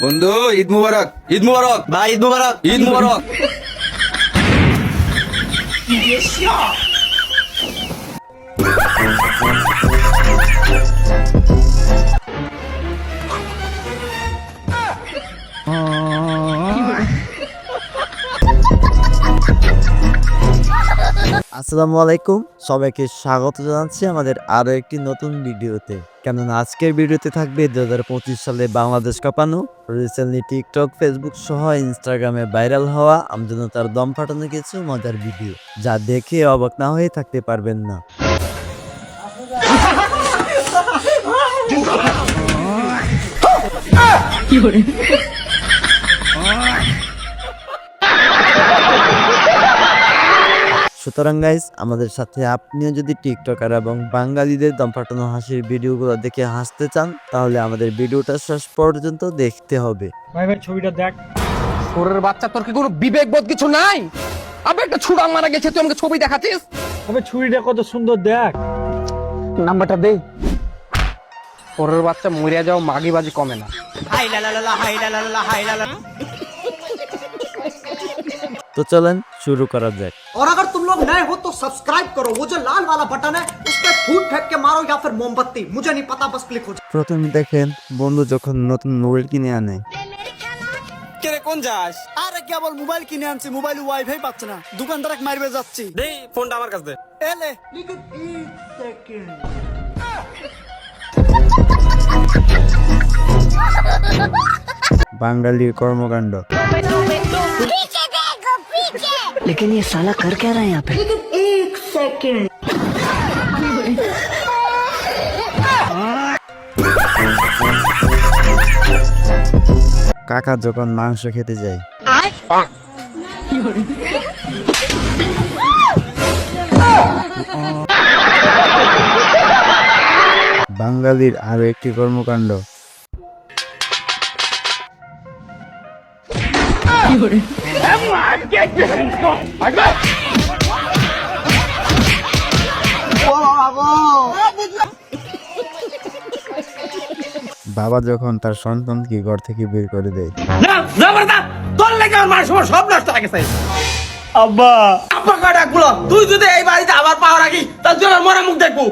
বন্ধু ঈদ মুবারক, ঈদ মুবারক ভাই ঈদ মুবারক। ঈদ মুবারক। আসসালামু আলাইকুম, সবাইকে স্বাগত জানাচ্ছি আমাদের আরো একটি নতুন ভিডিওতে। কেননা আজকের ভিডিওতে থাকবে 2025 সালে বাংলাদেশ কাঁপানো, রিসেন্টলি টিকটক, ফেসবুক সহ ইনস্টাগ্রামে ভাইরাল হওয়া আমজনতার দম ফাটানো কিছু মজার ভিডিও, যা দেখে অবাক না হয়ে থাকতে পারবেন না। সুতরাং গাইস, আমাদের সাথে আপনিও যদি টিকটকার এবং বাঙালিদের দম ফাটানো হাসির ভিডিওগুলো দেখে হাসতে চান, তাহলে আমাদের ভিডিওটা শেষ পর্যন্ত দেখতে হবে। ভাই ভাই ছবিটা দেখ। ওরের বাচ্চা, তোর কি কোনো বিবেক বোধ কিছু নাই? আবে একটা ছুড়া মারা গেছে, তুই আমাকে ছবি দেখাচ্ছিস? তবে ছুরিটা কত সুন্দর দেখ। নাম্বারটা দে। ওরের বাচ্চা মরিয়া যাও, মাগিবাজি কমে না। তো চলেন শুরু করা যাক। और अगर तुम लोग नए हो तो सब्सक्राइब करो, वो जो लाल वाला बटन है उस पर फूट फेंक के मारो या फिर मोमबत्ती, मुझे नहीं पता, बस क्लिक हो जाए। প্রথমে দেখেন বন্ধু যখন নতুন মোবাইল কিনে আনে, কে কোন যাস? আরে কেবল মোবাইল কিনে আনছি, মোবাইল ওয়াইফাই পাচ্ছে না, দোকানদার মারবে যাচ্ছি। দে ফোনটা আমার কাছে দে। এলে লিখে 1 সেকেন্ড। বাঙালির কর্মকাণ্ড। लेकिन ये साला कर क्या रहा है यहाँ पे? 1 सेकेंड। কাকা যখন মাংস খেতে যায়, বাঙালির আরো একটি কর্মকাণ্ড। বাবা যখন তার সন্তানকে ঘর থেকে বের করে দেয়। তোর লেগে আমার মার সময় সব নষ্ট হয়ে গেছে। আব্বা আব্বা কাটা গুলো, তুই যদি এই বাড়িতে আবার পাওয়া রাখি, তার জন্য মরা মুখ দেখবো।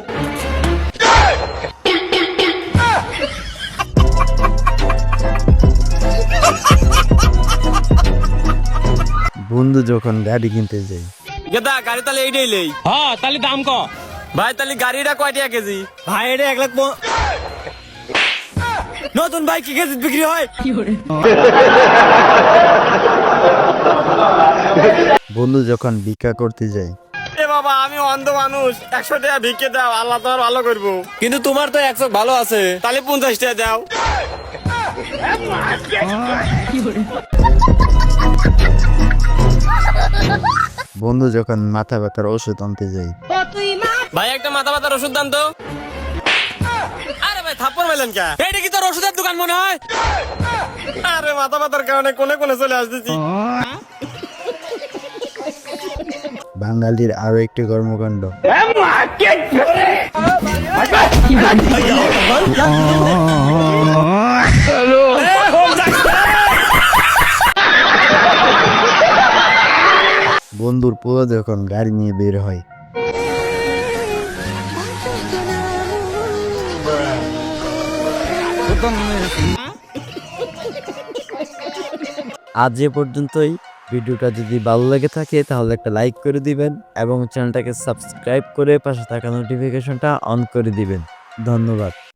বন্ধু যখন গাড়ি কিনতে যায়, গেদা গাড়ি তাহলে এইটাই লই। হ্যাঁ তাহলে দাম ক। ভাই তাহলে গাড়িটা কয় টাকা কেজি? ভাই এটা 1 লাখ। নতুন বাইক কি কেজি বিক্রি হয়? বন্ধু যখন ভিক্ষা করতে যায়, এ বাবা আমি অন্ধ মানুষ, 100 টাকা ভিক্ষে দাও, আল্লাহ তোমার ভালো করবো। কিন্তু তোমার তো 100 ভালো আছে, তাহলে 50 টাকা দাও। বন্ধু যখন মাথা ব্যথার ওষুধ আনতে যায়, ভাই একটা মাথা ব্যথার ওষুধ দাম তো। আরে ভাই থাপ্পড় মারলেন কে? এইটা কি তোর ওষুধের দোকান মনে হয়? আরে মাথা ব্যথার কারণে কোনে কোনে চলে আসতেছি। বাঙালির আরো একটি কর্মকাণ্ড। বন্ধুর পুরো যখন গাড়ি নিয়ে বের হয়, আজ এ পর্যন্তই। ভিডিওটা যদি ভালো লেগে থাকে তাহলে একটা লাইক করে দিবেন এবং চ্যানেলটাকে সাবস্ক্রাইব করে পাশে থাকা নোটিফিকেশনটা অন করে দিবেন। ধন্যবাদ।